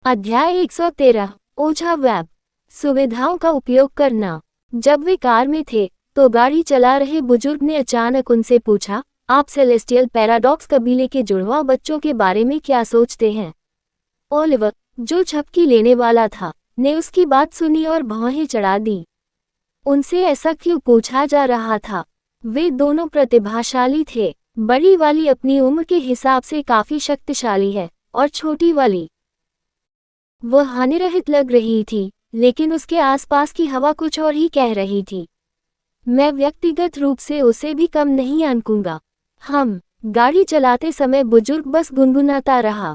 अध्याय 113 ओझा वेब सुविधाओं का उपयोग करना। जब वे कार में थे तो गाड़ी चला रहे बुजुर्ग ने अचानक उनसे पूछा, आप सेलेस्टियल पैराडॉक्स कबीले के जुड़वा बच्चों के बारे में क्या सोचते हैं? ओलिवर, जो झपकी लेने वाला था, ने उसकी बात सुनी और भौहें चढ़ा दी। उनसे ऐसा क्यों पूछा जा रहा था? वे दोनों प्रतिभाशाली थे। बड़ी वाली अपनी उम्र के हिसाब से काफी शक्तिशाली है और छोटी वाली, वह हानिरहित लग रही थी, लेकिन उसके आसपास की हवा कुछ और ही कह रही थी। मैं व्यक्तिगत रूप से उसे भी कम नहीं आंकूंगा। गाड़ी चलाते समय बुजुर्ग बस गुनगुनाता रहा।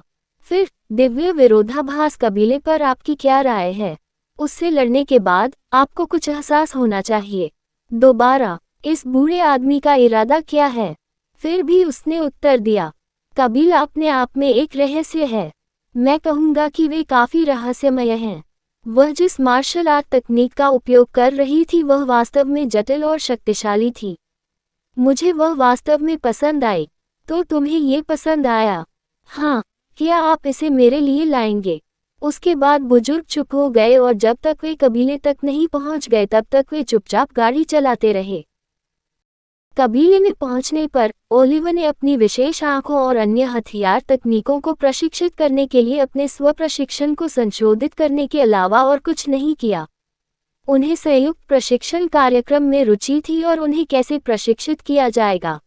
फिर, दिव्य विरोधाभास कबीले पर आपकी क्या राय है? उससे लड़ने के बाद आपको कुछ एहसास होना चाहिए। दोबारा, इस बूढ़े आदमी का इरादा क्या है? फिर भी उसने उत्तर दिया, कबीला अपने आप में एक रहस्य है। मैं कहूँगा कि वे काफ़ी रहस्यमय हैं। वह जिस मार्शल आर्ट तकनीक का उपयोग कर रही थी वह वास्तव में जटिल और शक्तिशाली थी। मुझे वह वास्तव में पसंद आई। तो तुम्हें ये पसंद आया? हाँ, क्या आप इसे मेरे लिए लाएंगे? उसके बाद बुजुर्ग चुप हो गए और जब तक वे कबीले तक नहीं पहुंच गए तब तक वे चुपचाप गाड़ी चलाते रहे। कबीले में पहुंचने पर ओलिवर ने अपनी विशेष आंखों और अन्य हथियार तकनीकों को प्रशिक्षित करने के लिए अपने स्व प्रशिक्षण को संशोधित करने के अलावा और कुछ नहीं किया। उन्हें संयुक्त प्रशिक्षण कार्यक्रम में रुचि थी और उन्हें कैसे प्रशिक्षित किया जाएगा।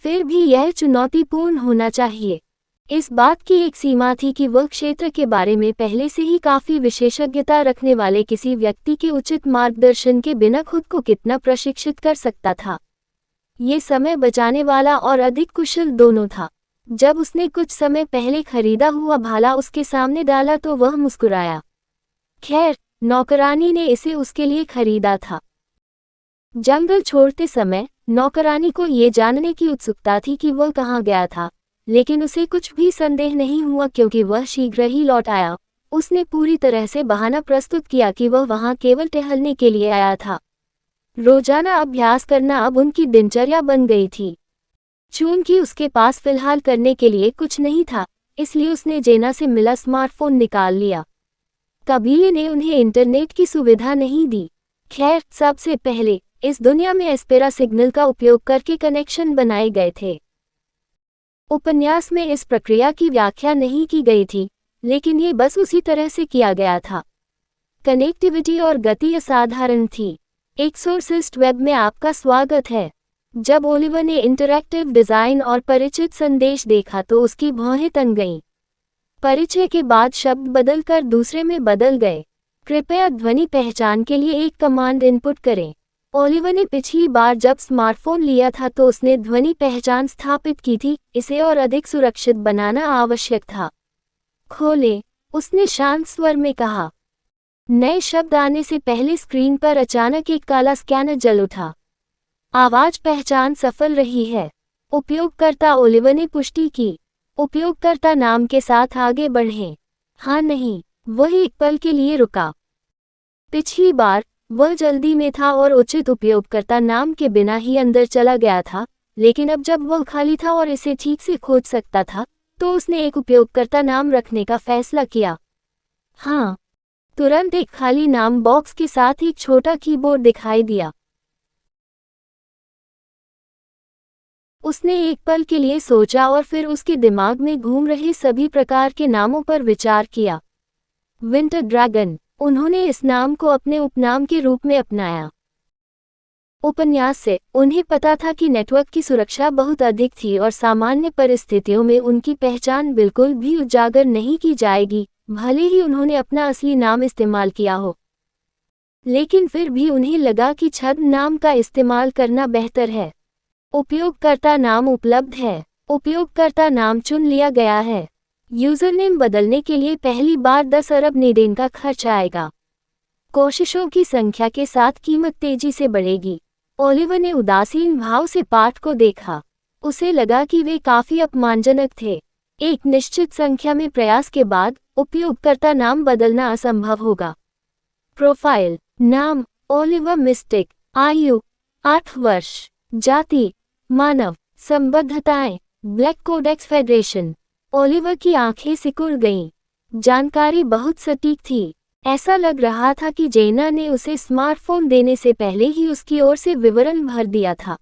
फिर भी यह चुनौतीपूर्ण होना चाहिए। इस बात की एक सीमा थी कि वह क्षेत्र के बारे में पहले से ही काफ़ी विशेषज्ञता रखने वाले किसी व्यक्ति के उचित मार्गदर्शन के बिना खुद को कितना प्रशिक्षित कर सकता था। ये समय बचाने वाला और अधिक कुशल दोनों था। जब उसने कुछ समय पहले खरीदा हुआ भाला उसके सामने डाला तो वह मुस्कुराया। खैर, नौकरानी ने इसे उसके लिए खरीदा था। जंगल छोड़ते समय नौकरानी को ये जानने की उत्सुकता थी कि वह कहाँ गया था, लेकिन उसे कुछ भी संदेह नहीं हुआ क्योंकि वह शीघ्र ही लौट आया। उसने पूरी तरह से बहाना प्रस्तुत किया कि वह वहाँ केवल टहलने के लिए आया था। रोजाना अभ्यास करना अब उनकी दिनचर्या बन गई थी। चूंकि उसके पास फिलहाल करने के लिए कुछ नहीं था, इसलिए उसने जेना से मिला स्मार्टफोन निकाल लिया। कबीले ने उन्हें इंटरनेट की सुविधा नहीं दी। खैर, सबसे पहले इस दुनिया में एस्पेरा सिग्नल का उपयोग करके कनेक्शन बनाए गए थे। उपन्यास में इस प्रक्रिया की व्याख्या नहीं की गई थी, लेकिन ये बस उसी तरह से किया गया था। कनेक्टिविटी और गति असाधारण थी। एक्सोर्सिस्ट वेब में आपका स्वागत है। जब ओलिवर ने इंटरैक्टिव डिज़ाइन और परिचित संदेश देखा तो उसकी भौहें तन गईं। परिचय के बाद शब्द बदलकर दूसरे में बदल गए। कृपया ध्वनि पहचान के लिए एक कमांड इनपुट करें। ओलिवर ने पिछली बार जब स्मार्टफोन लिया था तो उसने ध्वनि पहचान स्थापित की थी, इसे और अधिक सुरक्षित बनाना आवश्यक था। खोलें, उसने शांत स्वर में कहा। नए शब्द आने से पहले स्क्रीन पर अचानक एक काला स्कैनर जल उठा। आवाज पहचान सफल रही है। उपयोगकर्ता ओलिवर ने पुष्टि की। उपयोगकर्ता नाम के साथ आगे बढ़ें। हाँ नहीं, वह एक पल के लिए रुका। पिछली बार वह जल्दी में था और उचित उपयोगकर्ता नाम के बिना ही अंदर चला गया था, लेकिन अब जब वह खाली था और इसे ठीक से खोज सकता था तो उसने एक उपयोगकर्ता नाम रखने का फैसला किया। हाँ, तुरंत एक खाली नाम बॉक्स के साथ एक छोटा कीबोर्ड दिखाई दिया। उसने एक पल के लिए सोचा और फिर उसके दिमाग में घूम रहे सभी प्रकार के नामों पर विचार किया। विंटर ड्रैगन, उन्होंने इस नाम को अपने उपनाम के रूप में अपनाया। उपन्यास से उन्हें पता था कि नेटवर्क की सुरक्षा बहुत अधिक थी और सामान्य परिस्थितियों में उनकी पहचान बिल्कुल भी उजागर नहीं की जाएगी, भले ही उन्होंने अपना असली नाम इस्तेमाल किया हो। लेकिन फिर भी उन्हें लगा कि छद्म नाम का इस्तेमाल करना बेहतर है। उपयोगकर्ता नाम उपलब्ध है। उपयोगकर्ता नाम चुन लिया गया है। यूजरनेम बदलने के लिए पहली बार 10 अरब नेडेन का खर्च आएगा। कोशिशों की संख्या के साथ कीमत तेजी से बढ़ेगी। ओलिवर ने उदासीन भाव से पाठ को देखा। उसे लगा कि वे काफी अपमानजनक थे। एक निश्चित संख्या में प्रयास के बाद उपयोगकर्ता नाम बदलना असंभव होगा। प्रोफाइल नाम ओलिवर मिस्टिक, आयु 8 वर्ष, जाति मानव, संबद्धताएं ब्लैक कोडेक्स फेडरेशन। ओलिवर की आंखें सिकुड़ गईं। जानकारी बहुत सटीक थी। ऐसा लग रहा था कि जेना ने उसे स्मार्टफोन देने से पहले ही उसकी ओर से विवरण भर दिया था,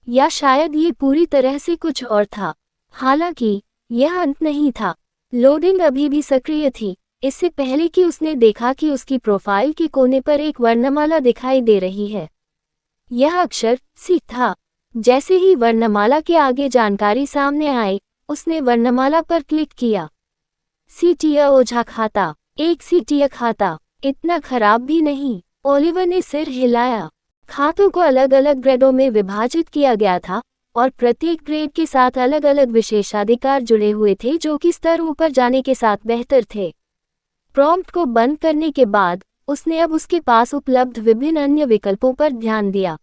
या शायद ये पूरी तरह से कुछ और था। हालांकि यह अंत नहीं था। लोडिंग अभी भी सक्रिय थी, इससे पहले कि उसने देखा कि उसकी प्रोफाइल के कोने पर एक वर्णमाला दिखाई दे रही है। यह अक्षर सी था। जैसे ही वर्णमाला के आगे जानकारी सामने आई, उसने वर्णमाला पर क्लिक किया। सीटीए ओझा खाता, एक सीटीए खाता, इतना खराब भी नहीं। ओलिवर ने सिर हिलाया। खातों को अलग अलग ग्रेडों में विभाजित किया गया था और प्रत्येक ग्रेड के साथ अलग अलग विशेषाधिकार जुड़े हुए थे जो कि स्तर ऊपर जाने के साथ बेहतर थे। प्रॉम्प्ट को बंद करने के बाद उसने अब उसके पास उपलब्ध विभिन्न अन्य विकल्पों पर ध्यान दिया।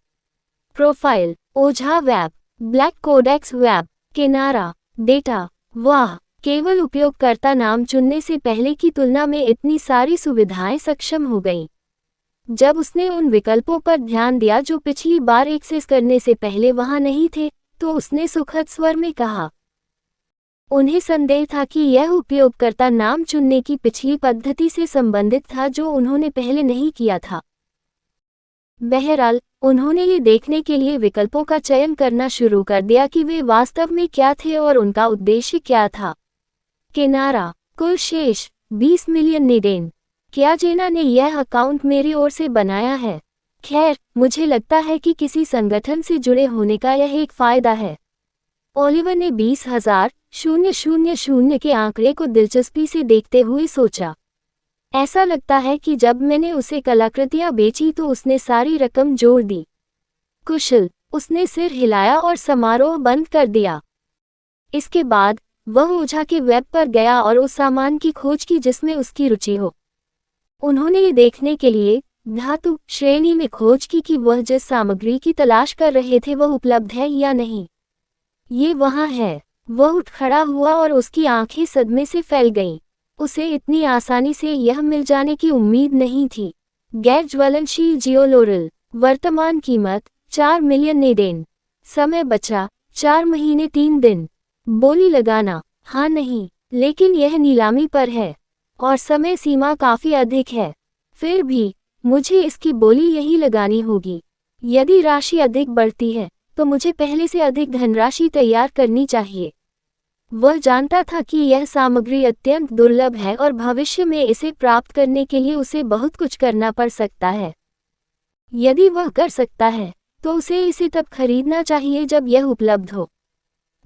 प्रोफाइल, ओझा वेब, ब्लैक कोडेक्स वेब, किनारा, डेटा। वाह, केवल उपयोगकर्ता नाम चुनने से पहले की तुलना में इतनी सारी सुविधाएं सक्षम हो गईं। जब उसने उन विकल्पों पर ध्यान दिया जो पिछली बार एक्सेस करने से पहले वहां नहीं थे, तो उसने सुखद स्वर में कहा। उन्हें संदेह था कि यह उपयोगकर्ता नाम चुनने की पिछली पद्धति से संबंधित था जो उन्होंने पहले नहीं किया था। बहरहाल, उन्होंने ये देखने के लिए विकल्पों का चयन करना शुरू कर दिया कि वे वास्तव में क्या थे और उनका उद्देश्य क्या था। किनारा, कुल शेष 20 मिलियन निडेन। क्या जेना ने यह अकाउंट मेरी ओर से बनाया है? खैर, मुझे लगता है कि किसी संगठन से जुड़े होने का यह एक फायदा है। ओलिवर ने 20,000 के आंकड़े को दिलचस्पी से देखते हुए सोचा। ऐसा लगता है कि जब मैंने उसे कलाकृतियां बेची तो उसने सारी रकम जोड़ दी। कुशल, उसने सिर हिलाया और समारोह बंद कर दिया। इसके बाद वह ओझा के वेब पर गया और उस सामान की खोज की जिसमें उसकी रुचि हो। उन्होंने ये देखने के लिए धातु श्रेणी में खोज की कि वह जिस सामग्री की तलाश कर रहे थे वह उपलब्ध है या नहीं। ये वहाँ है। वह उठ खड़ा हुआ और उसकी आंखें सदमे से फैल गईं। उसे इतनी आसानी से यह मिल जाने की उम्मीद नहीं थी। गैर ज्वलनशील जियोलोरल, वर्तमान कीमत 4 मिलियन निडेन। समय बचा 4 महीने 3 दिन। बोली लगाना, हाँ नहीं, लेकिन यह नीलामी पर है और समय सीमा काफी अधिक है। फिर भी मुझे इसकी बोली यही लगानी होगी। यदि राशि अधिक बढ़ती है तो मुझे पहले से अधिक धनराशि तैयार करनी चाहिए। वह जानता था कि यह सामग्री अत्यंत दुर्लभ है और भविष्य में इसे प्राप्त करने के लिए उसे बहुत कुछ करना पड़ सकता है। यदि वह कर सकता है तो उसे इसे तब खरीदना चाहिए जब यह उपलब्ध हो।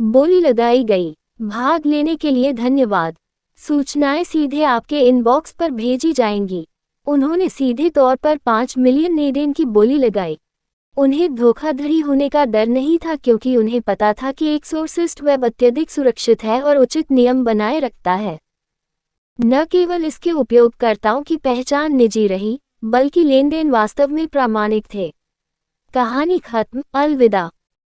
बोली लगाई गई। भाग लेने के लिए धन्यवाद। सूचनाएं सीधे आपके इनबॉक्स पर भेजी जाएंगी। उन्होंने सीधे तौर पर 5 मिलियन निडेन की बोली लगाई। उन्हें धोखाधड़ी होने का डर नहीं था क्योंकि उन्हें पता था कि एक्सोर्सिस्ट वेब अत्यधिक सुरक्षित है और उचित नियम बनाए रखता है। न केवल इसके उपयोगकर्ताओं की पहचान निजी रही, बल्कि लेनदेन वास्तव में प्रामाणिक थे। कहानी खत्म। अलविदा।